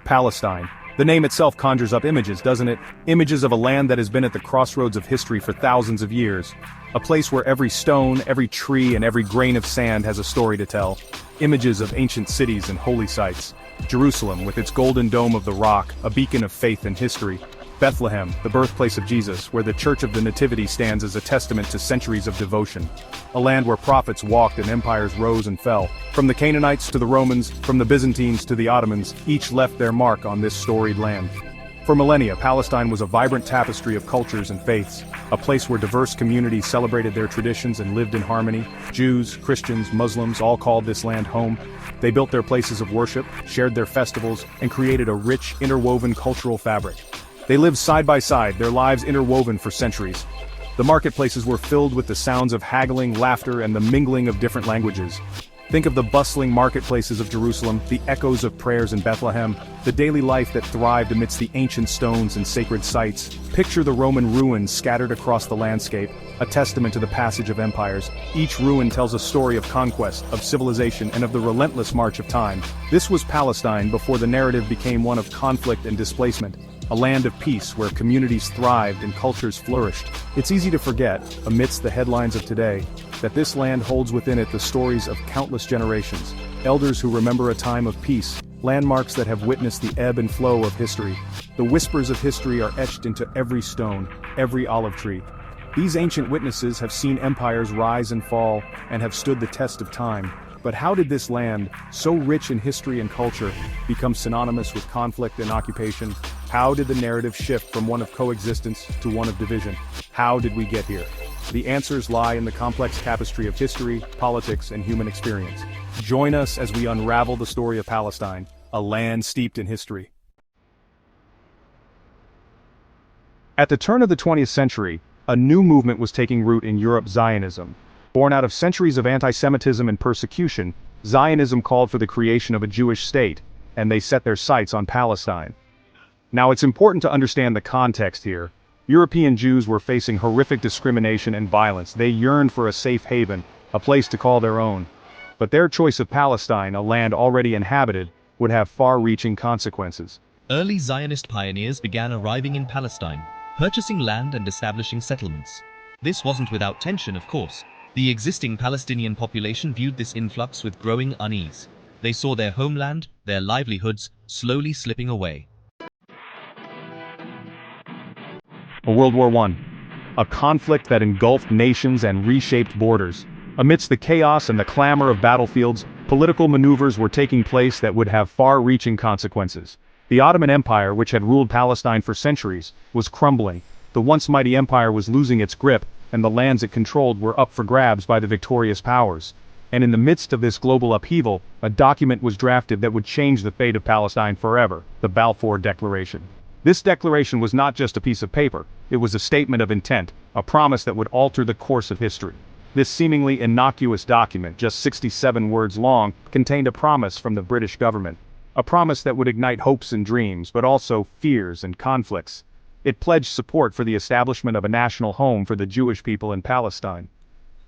Palestine. The name itself conjures up images, doesn't it? Images of a land that has been at the crossroads of history for thousands of years. A place where every stone, every tree, and every grain of sand has a story to tell. Images of ancient cities and holy sites. Jerusalem, with its golden dome of the rock, a beacon of faith and history. Bethlehem, the birthplace of Jesus, where the Church of the Nativity stands as a testament to centuries of devotion. A land where prophets walked and empires rose and fell. From the Canaanites to the Romans, from the Byzantines to the Ottomans, each left their mark on this storied land. For millennia, Palestine was a vibrant tapestry of cultures and faiths, a place where diverse communities celebrated their traditions and lived in harmony. Jews, Christians, Muslims all called this land home. They built their places of worship, shared their festivals, and created a rich, interwoven cultural fabric. They lived side by side, their lives interwoven for centuries. The marketplaces were filled with the sounds of haggling, laughter, and the mingling of different languages. Think of the bustling marketplaces of Jerusalem, the echoes of prayers in Bethlehem, the daily life that thrived amidst the ancient stones and sacred sites. Picture the Roman ruins scattered across the landscape, a testament to the passage of empires. Each ruin tells a story of conquest, of civilization, and of the relentless march of time. This was Palestine before the narrative became one of conflict and displacement. A land of peace where communities thrived and cultures flourished. It's easy to forget, amidst the headlines of today, that this land holds within it the stories of countless generations, elders who remember a time of peace, landmarks that have witnessed the ebb and flow of history. The whispers of history are etched into every stone, every olive tree. These ancient witnesses have seen empires rise and fall, and have stood the test of time. But how did this land, so rich in history and culture, become synonymous with conflict and occupation? How did the narrative shift from one of coexistence to one of division? How did we get here? The answers lie in the complex tapestry of history, politics, and human experience. Join us as we unravel the story of Palestine, a land steeped in history. At the turn of the 20th century, a new movement was taking root in Europe: Zionism. Born out of centuries of anti-Semitism and persecution, Zionism called for the creation of a Jewish state, and they set their sights on Palestine. Now it's important to understand the context here. European Jews were facing horrific discrimination and violence. They yearned for a safe haven, a place to call their own. But their choice of Palestine, a land already inhabited, would have far-reaching consequences. Early Zionist pioneers began arriving in Palestine, purchasing land and establishing settlements. This wasn't without tension, of course. The existing Palestinian population viewed this influx with growing unease. They saw their homeland, their livelihoods, slowly slipping away. World War I. A conflict that engulfed nations and reshaped borders. Amidst the chaos and the clamor of battlefields, political maneuvers were taking place that would have far-reaching consequences. The Ottoman Empire, which had ruled Palestine for centuries, was crumbling. The once mighty empire was losing its grip, and the lands it controlled were up for grabs by the victorious powers. And in the midst of this global upheaval, a document was drafted that would change the fate of Palestine forever: the Balfour Declaration. This declaration was not just a piece of paper, it was a statement of intent, a promise that would alter the course of history. This seemingly innocuous document, just 67 words long, contained a promise from the British government. A promise that would ignite hopes and dreams, but also fears and conflicts. It pledged support for the establishment of a national home for the Jewish people in Palestine.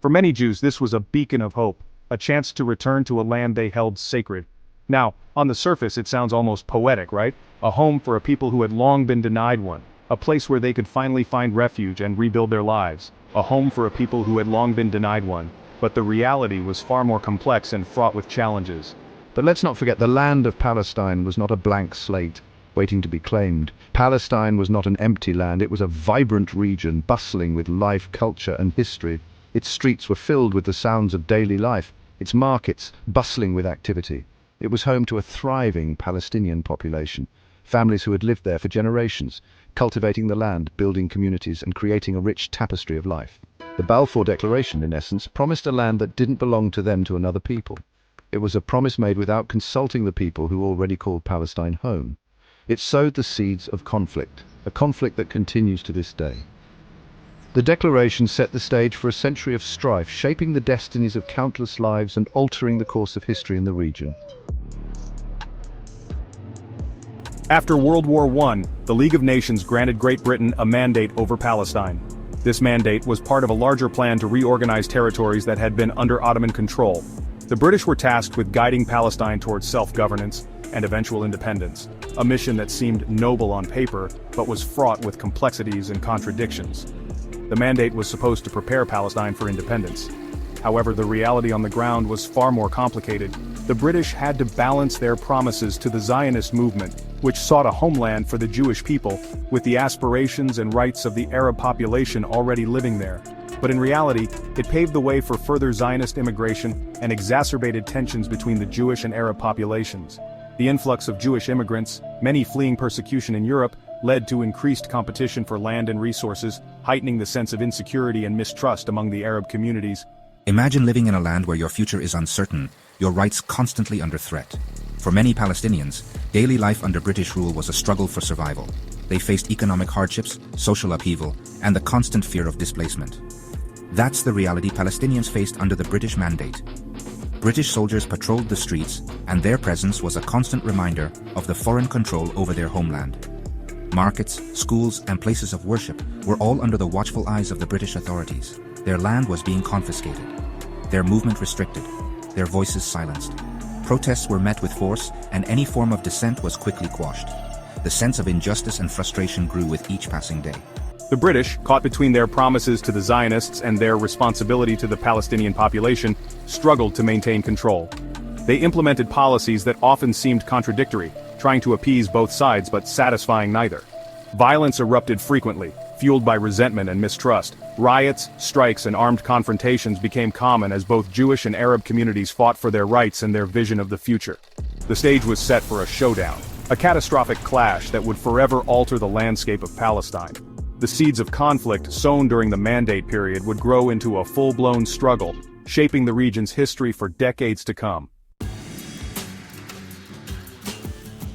For many Jews, this was a beacon of hope, a chance to return to a land they held sacred. Now, on the surface it sounds almost poetic, right? A home for a people who had long been denied one. A place where they could finally find refuge and rebuild their lives. A home for a people who had long been denied one. But the reality was far more complex and fraught with challenges. But let's not forget, the land of Palestine was not a blank slate, waiting to be claimed. Palestine was not an empty land, it was a vibrant region, bustling with life, culture, and history. Its streets were filled with the sounds of daily life, its markets bustling with activity. It was home to a thriving Palestinian population, families who had lived there for generations, cultivating the land, building communities, and creating a rich tapestry of life. The Balfour Declaration, in essence, promised a land that didn't belong to them to another people. It was a promise made without consulting the people who already called Palestine home. It sowed the seeds of conflict, a conflict that continues to this day. The Declaration set the stage for a century of strife, shaping the destinies of countless lives and altering the course of history in the region. After World War I, the League of Nations granted Great Britain a mandate over Palestine. This mandate was part of a larger plan to reorganize territories that had been under Ottoman control. The British were tasked with guiding Palestine towards self-governance, and eventual independence, a mission that seemed noble on paper, but was fraught with complexities and contradictions. The mandate was supposed to prepare Palestine for independence. However, the reality on the ground was far more complicated. The British had to balance their promises to the Zionist movement, which sought a homeland for the Jewish people, with the aspirations and rights of the Arab population already living there. But in reality, it paved the way for further Zionist immigration and exacerbated tensions between the Jewish and Arab populations. The influx of Jewish immigrants, many fleeing persecution in Europe, led to increased competition for land and resources, heightening the sense of insecurity and mistrust among the Arab communities. Imagine living in a land where your future is uncertain, your rights constantly under threat. For many Palestinians, daily life under British rule was a struggle for survival. They faced economic hardships, social upheaval, and the constant fear of displacement. That's the reality Palestinians faced under the British mandate. British soldiers patrolled the streets, and their presence was a constant reminder of the foreign control over their homeland. Markets, schools, and places of worship were all under the watchful eyes of the British authorities. Their land was being confiscated, their movement restricted, their voices silenced. Protests were met with force, and any form of dissent was quickly quashed. The sense of injustice and frustration grew with each passing day. The British, caught between their promises to the Zionists and their responsibility to the Palestinian population, struggled to maintain control. They implemented policies that often seemed contradictory, trying to appease both sides but satisfying neither. Violence erupted frequently, fueled by resentment and mistrust. Riots, strikes, and armed confrontations became common as both Jewish and Arab communities fought for their rights and their vision of the future. The stage was set for a showdown, a catastrophic clash that would forever alter the landscape of Palestine. The seeds of conflict sown during the Mandate period would grow into a full-blown struggle, shaping the region's history for decades to come.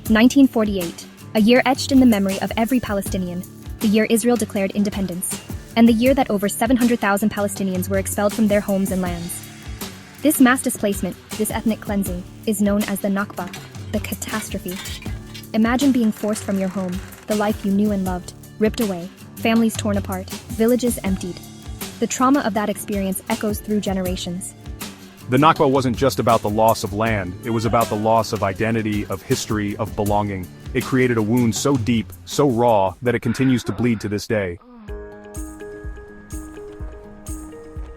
1948, a year etched in the memory of every Palestinian, the year Israel declared independence, and the year that over 700,000 Palestinians were expelled from their homes and lands. This mass displacement, this ethnic cleansing, is known as the Nakba, the catastrophe. Imagine being forced from your home, the life you knew and loved, ripped away, families torn apart, villages emptied. The trauma of that experience echoes through generations. The Nakba wasn't just about the loss of land, it was about the loss of identity, of history, of belonging. It created a wound so deep, so raw, that it continues to bleed to this day.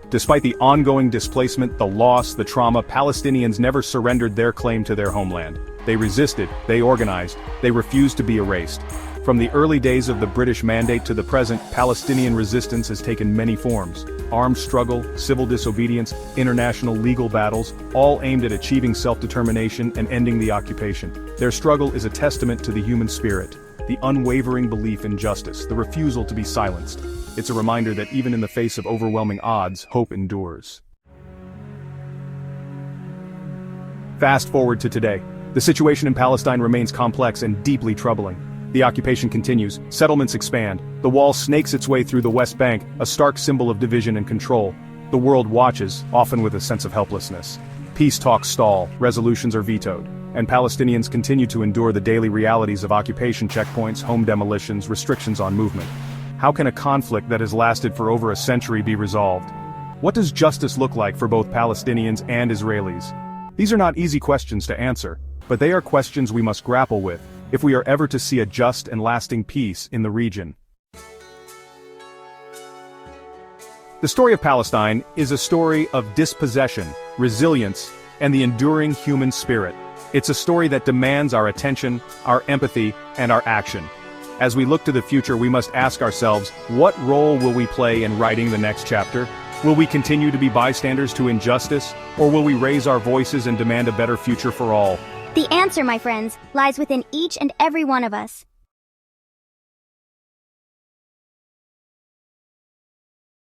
Despite the ongoing displacement, the loss, the trauma, Palestinians never surrendered their claim to their homeland. They resisted, they organized, they refused to be erased. From the early days of the British Mandate to the present, Palestinian resistance has taken many forms. Armed struggle, civil disobedience, international legal battles, all aimed at achieving self-determination and ending the occupation. Their struggle is a testament to the human spirit, the unwavering belief in justice, the refusal to be silenced. It's a reminder that even in the face of overwhelming odds, hope endures. Fast forward to today. The situation in Palestine remains complex and deeply troubling. The occupation continues, settlements expand, the wall snakes its way through the West Bank, a stark symbol of division and control. The world watches, often with a sense of helplessness. Peace talks stall, resolutions are vetoed, and Palestinians continue to endure the daily realities of occupation checkpoints, home demolitions, restrictions on movement. How can a conflict that has lasted for over a century be resolved? What does justice look like for both Palestinians and Israelis? These are not easy questions to answer, but they are questions we must grapple with if we are ever to see a just and lasting peace in the region. The story of Palestine is a story of dispossession, resilience, and the enduring human spirit. It's a story that demands our attention, our empathy, and our action. As we look to the future, we must ask ourselves, what role will we play in writing the next chapter? Will we continue to be bystanders to injustice, or will we raise our voices and demand a better future for all? The answer, my friends, lies within each and every one of us.